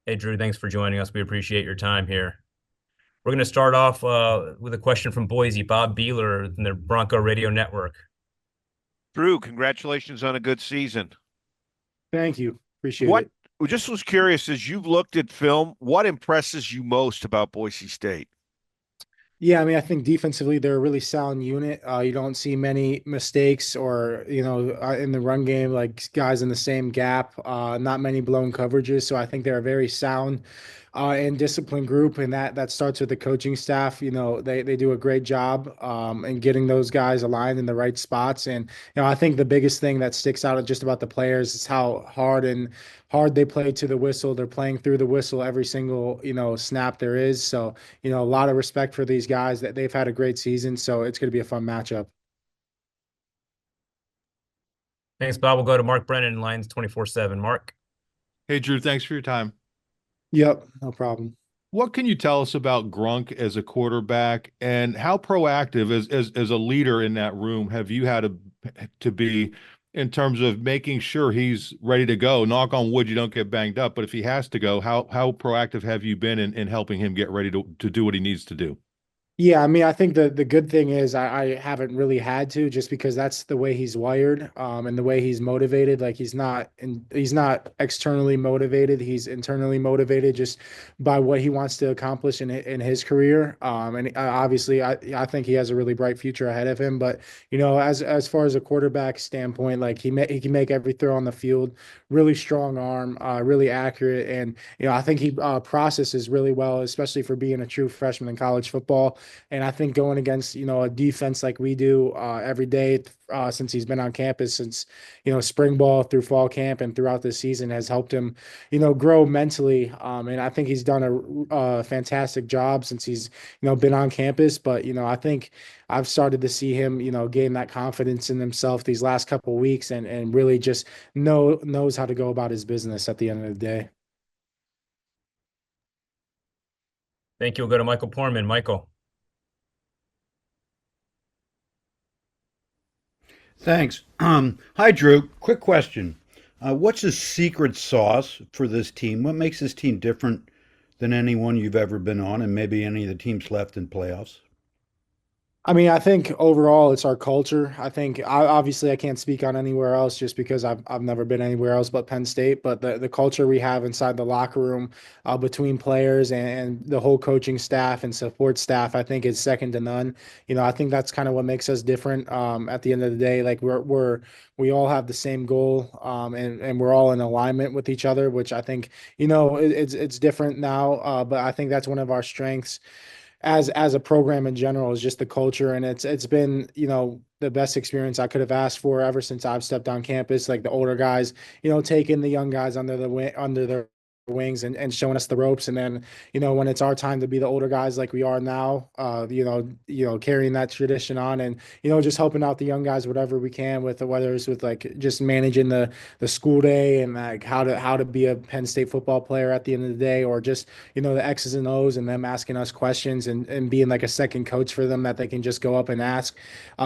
Hey, Drew, thanks for joining us. We appreciate your time here. We're going to start off with a question from Boise, Bob Beeler in the Bronco Radio Network. Drew, congratulations on a good season. Thank you. Appreciate What it. just was curious as you've looked at film, what impresses you most about Boise State? Yeah, I mean, I think defensively they're a really sound unit. You don't see many mistakes or, in the run game, like guys in the same gap, not many blown coverages. So I think they're a very sound and disciplined group, and that starts with the coaching staff. They do a great job in getting those guys aligned in the right spots. And I think the biggest thing that sticks out just about the players is how hard they play to the whistle. They're playing through the whistle every single snap there is. So a lot of respect for these guys that they've had a great season. So it's going to be a fun matchup. Thanks, Bob. We'll go to Mark Brennan, Lines 24/7. Mark. Hey, Drew, thanks for your time. Yep, no problem. What can you tell us about Grunk as a quarterback, and how proactive as a leader in that room have you had to be in terms of making sure he's ready to go? Knock on wood, you don't get banged up, but if he has to go, how proactive have you been in helping him get ready to do what he needs to do? Yeah, I mean, I think the good thing is I haven't really had to, just because that's the way he's wired, and the way he's motivated. Like he's not externally motivated. He's internally motivated just by what he wants to accomplish in his career. And obviously, I think he has a really bright future ahead of him. But as far as a quarterback standpoint, like he can make every throw on the field. Really strong arm, really accurate, and I think he processes really well, especially for being a true freshman in college football. And I think going against, a defense like we do every day since he's been on campus, since, spring ball through fall camp and throughout the season, has helped him, grow mentally. And I think he's done a fantastic job since he's, been on campus. But, I think I've started to see him, gain that confidence in himself these last couple of weeks, and really just knows how to go about his business at the end of the day. Thank you. We'll go to Michael Porman. Michael. Thanks. Hi, Drew. Quick question. What's the secret sauce for this team? What makes this team different than anyone you've ever been on, and maybe any of the teams left in playoffs? I mean, I think overall it's our culture. I think obviously I can't speak on anywhere else just because I've never been anywhere else but Penn State. But the culture we have inside the locker room, between players and the whole coaching staff and support staff, I think is second to none. I think that's kind of what makes us different. At the end of the day, like we all have the same goal, and we're all in alignment with each other, which I think it's different now. But I think that's one of our strengths as a program in general, is just the culture. And it's been the best experience I could have asked for ever since I've stepped on campus. Like the older guys, taking the young guys under their wings, and showing us the ropes. And then when it's our time to be the older guys like we are now, carrying that tradition on, and just helping out the young guys whatever we can, with whether it's with like just managing the school day, and like how to be a Penn State football player at the end of the day, or just the X's and O's, and them asking us questions, and being like a second coach for them that they can just go up and ask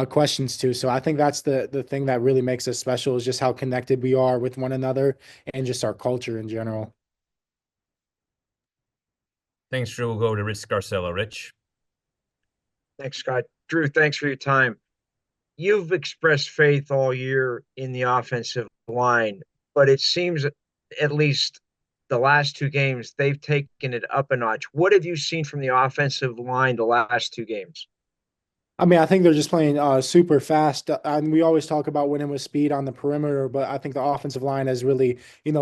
questions to. So I think that's the thing that really makes us special, is just how connected we are with one another, and just our culture in general. Thanks, Drew. We'll go to Rich Scarcella. Rich. Thanks, Scott. Drew, thanks for your time. You've expressed faith all year in the offensive line, but it seems at least the last two games, they've taken it up a notch. What have you seen from the offensive line the last two games? I mean, I think they're just playing super fast. And we always talk about winning with speed on the perimeter, but I think the offensive line has really,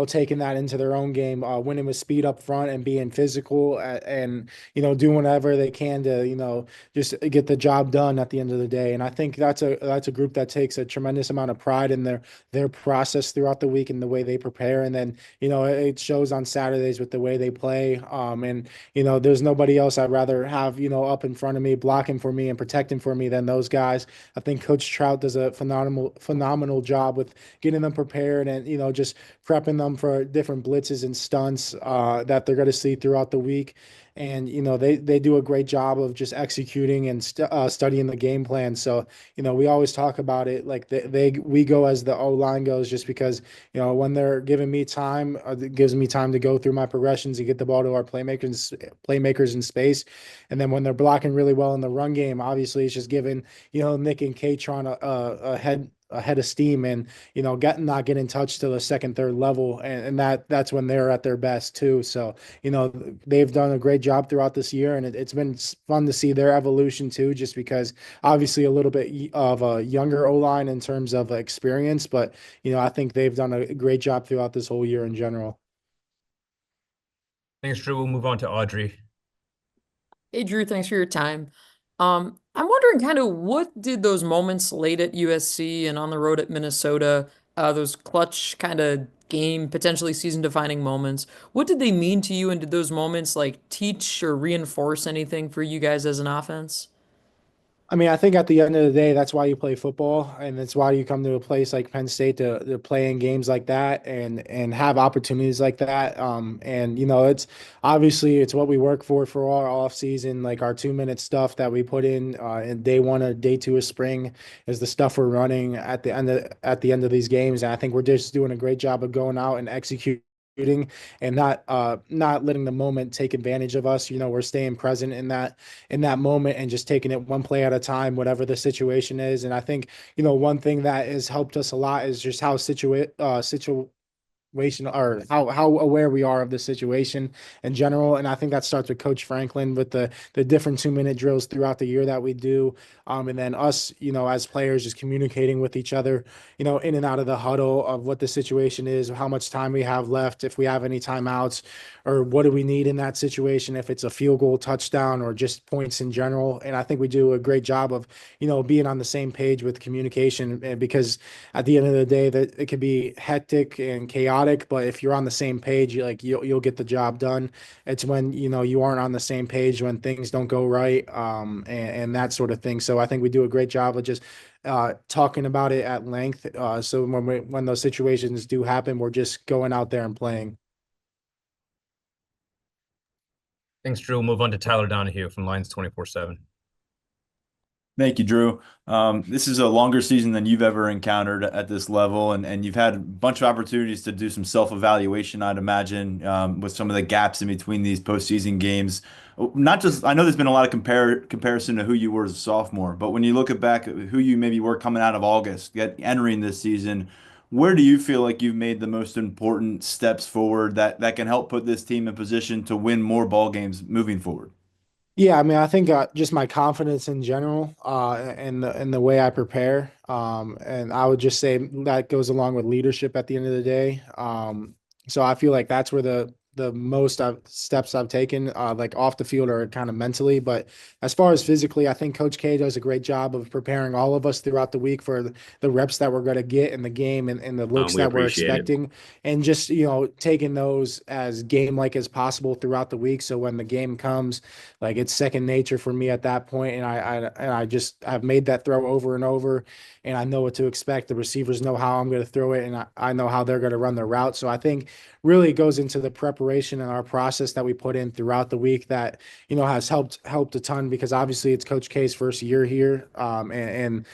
taken that into their own game, winning with speed up front, and being physical, and, doing whatever they can to, just get the job done at the end of the day. And I think that's a group that takes a tremendous amount of pride in their process throughout the week and the way they prepare. And then, it shows on Saturdays with the way they play. And, there's nobody else I'd rather have, up in front of me, blocking for me and protecting for me than those guys. I think Coach Trout does a phenomenal job with getting them prepared, and just prepping them for different blitzes and stunts that they're going to see throughout the week. and they do a great job of just executing and studying the game plan. So we always talk about it like we go as the O line goes, just because when they're giving me time, it gives me time to go through my progressions and get the ball to our playmakers in space. And then when they're blocking really well in the run game, obviously it's just giving Nick and Katron a head of steam, and not getting touched to the second, third level, and that's when they're at their best too. So they've done a great job throughout this year, and it's been fun to see their evolution too, just because obviously a little bit of a younger O line in terms of experience, but I think they've done a great job throughout this whole year in general. Thanks, Drew. We'll move on to Audrey. Hey, Drew, thanks for your time. I'm wondering kind of what did those moments late at USC and on the road at Minnesota, those clutch kind of game, potentially season-defining moments, what did they mean to you? And did those moments like teach or reinforce anything for you guys as an offense? I mean, I think at the end of the day, that's why you play football, and that's why you come to a place like Penn State to play in games like that and have opportunities like that. And it's obviously it's what we work for our off season, like our 2 minute stuff that we put in day one or day two of spring is the stuff we're running at the end of these games. And I think we're just doing a great job of going out and executing and not letting the moment take advantage of us. We're staying present in that moment and just taking it one play at a time, whatever the situation is. And I think one thing that has helped us a lot is just how situation, or how aware we are of the situation in general. And I think that starts with Coach Franklin with the different 2 minute drills throughout the year that we do. And then us, as players, just communicating with each other, in and out of the huddle of what the situation is, how much time we have left, if we have any timeouts, or what do we need in that situation, if it's a field goal, touchdown, or just points in general. And I think we do a great job of, being on the same page with communication, because at the end of the day, that it can be hectic and chaotic, but if you're on the same page, you'll get the job done. It's when you aren't on the same page, when things don't go right, and that sort of thing. So I think we do a great job of just talking about it at length. So when those situations do happen, we're just going out there and playing. Thanks, Drew. We'll move on to Tyler Donahue from Lions 24/7. Thank you, Drew. This is a longer season than you've ever encountered at this level, and you've had a bunch of opportunities to do some self-evaluation, I'd imagine, with some of the gaps in between these postseason games. Not just, I know there's been a lot of comparison to who you were as a sophomore, but when you look back at who you maybe were coming out of August, entering this season, where do you feel like you've made the most important steps forward that can help put this team in position to win more ball games moving forward? Yeah, I mean, I think just my confidence in general, and the way I prepare, and I would just say that goes along with leadership at the end of the day. So I feel like that's where the most steps I've taken, like off the field, are kind of mentally. But as far as physically, I think Coach K does a great job of preparing all of us throughout the week for the reps that we're going to get in the game, and the looks We that we're appreciate it. expecting, and just taking those as game-like as possible throughout the week. So when the game comes, like, it's second nature for me at that point, and I just have made that throw over and over, and I know what to expect. The receivers know how I'm going to throw it, and I know how they're going to run their route. So I think really it goes into the preparation and our process that we put in throughout the week that has helped a ton, because obviously it's Coach K's first year here, and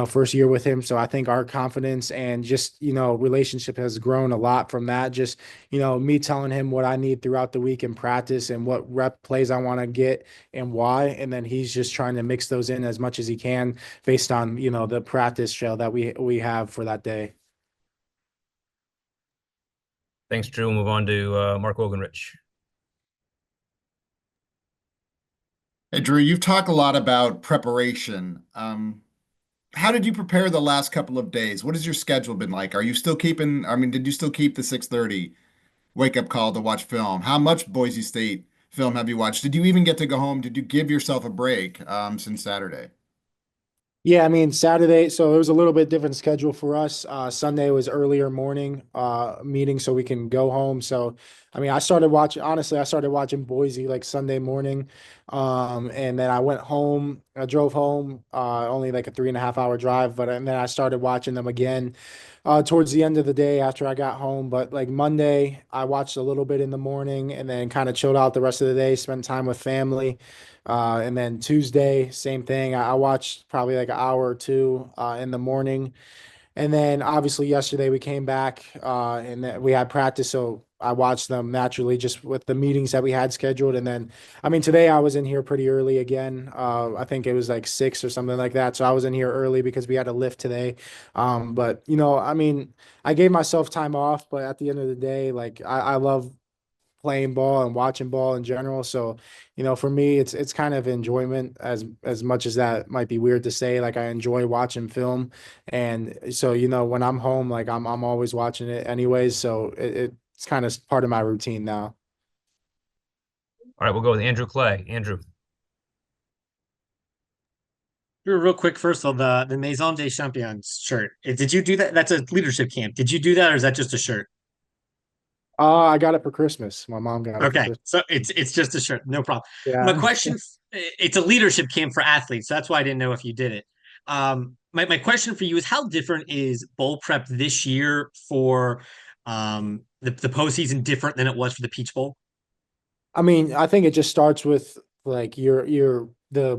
first year with him. So I think our confidence and just relationship has grown a lot from that. Just me telling him what I need throughout the week in practice and what rep plays I want to get and why, and then he's just trying to mix those in as much as he can based on the practice trail that we have for that day. Thanks, Drew. We'll move on to Mark Wogenrich. Hey, Drew, you've talked a lot about preparation. How did you prepare the last couple of days? What has your schedule been like? Are you still keeping, I mean, did you still keep the 6:30 wake up call to watch film? How much Boise State film have you watched? Did you even get to go home? Did you give yourself a break since Saturday? Yeah, I mean, Saturday, so it was a little bit different schedule for us. Sunday was earlier morning meeting so we can go home. So, I mean, honestly, I started watching Boise like Sunday morning. And then I went home, I drove home, only like a 3.5 hour drive, and then I started watching them again towards the end of the day after I got home. But like Monday, I watched a little bit in the morning and then kind of chilled out the rest of the day, spent time with family. And then Tuesday, same thing. I watched probably like an hour or two in the morning. And then obviously yesterday we came back and we had practice, so I watched them naturally just with the meetings that we had scheduled. And then, I mean, today I was in here pretty early again. I think it was like 6 or something like that. So I was in here early because we had a lift today. But I mean, I gave myself time off, but at the end of the day, like I love playing ball and watching ball in general. So, for me, it's kind of enjoyment as much as that might be weird to say. Like I enjoy watching film, and so when I'm home, like I'm always watching it anyways. So it's kind of part of my routine now. All right, we'll go with Andrew Clay. Andrew. Real quick, first on the Maison des Champions shirt. Did you do that? That's a leadership camp. Did you do that, or is that just a shirt? I got it for Christmas. My mom got it for Okay, Christmas. so it's just a shirt, no problem. My Yeah. question, it's a leadership camp for athletes, so that's why I didn't know if you did it. My question for you is how different is bowl prep this year for the postseason different than it was for the Peach Bowl? I mean, I think it just starts with like the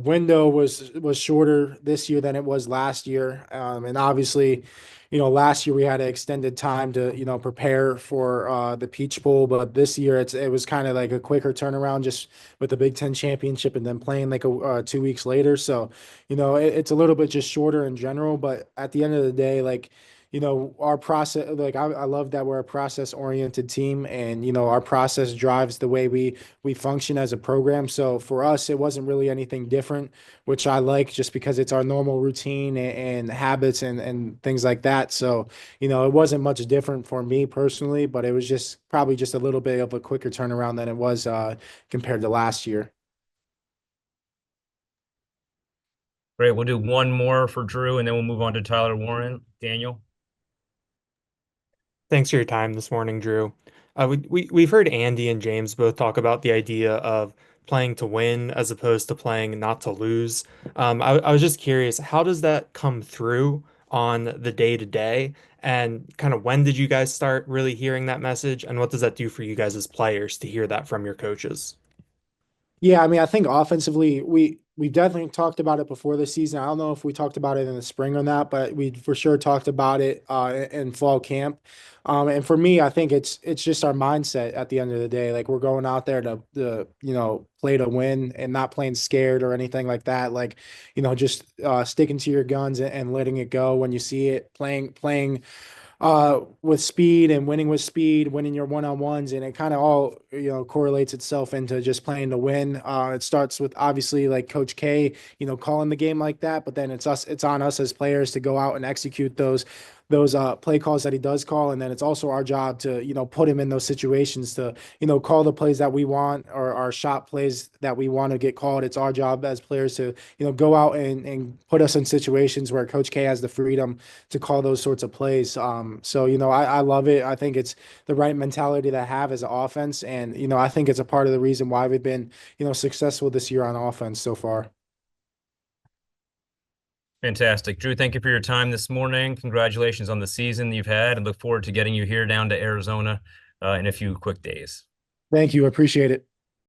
window was shorter this year than it was last year. And obviously, last year we had an extended time to, prepare for the Peach Bowl, but this year it was kind of like a quicker turnaround just with the Big Ten championship and then playing like 2 weeks later. So, it's a little bit just shorter in general, but at the end of the day, like our process, like I love that we're a process oriented team, and our process drives the way we function as a program. So for us, it wasn't really anything different, which I like just because it's our normal routine and habits and things like that. So it wasn't much different for me personally, but it was just probably just a little bit of a quicker turnaround than it was compared to last year. Great. We'll do one more for Drew, and then we'll move on to Tyler Warren. Daniel. Thanks for your time this morning, Drew. We've heard Andy and James both talk about the idea of playing to win as opposed to playing not to lose. I was just curious, how does that come through on the day to day? And kind of when did you guys start really hearing that message? And what does that do for you guys as players to hear that from your coaches? Yeah, I mean, I think offensively, we've definitely talked about it before the season. I don't know if we talked about it in the spring or not, but we for sure talked about it in fall camp. And for me, I think it's just our mindset at the end of the day. Like we're going out there to play to win and not playing scared or anything like that. Like just sticking to your guns and letting it go when you see it. Playing with speed and winning with speed, winning your one-on-ones, and it kind of all correlates itself into just playing to win. It starts with obviously like Coach K, calling the game like that, but then it's on us as players to go out and execute those play calls that he does call, and then it's also our job to put him in those situations to call the plays that we want, or our shot plays that we want to get called. It's our job as players to go out and put us in situations where Coach K has the freedom to call those sorts of plays. So I love it. I think it's the right mentality to have as an offense, and I think it's a part of the reason why we've been successful this year on offense so far. Fantastic. Drew, thank you for your time this morning. Congratulations on the season you've had, and look forward to getting you here down to Arizona in a few quick days. Thank you. Appreciate it.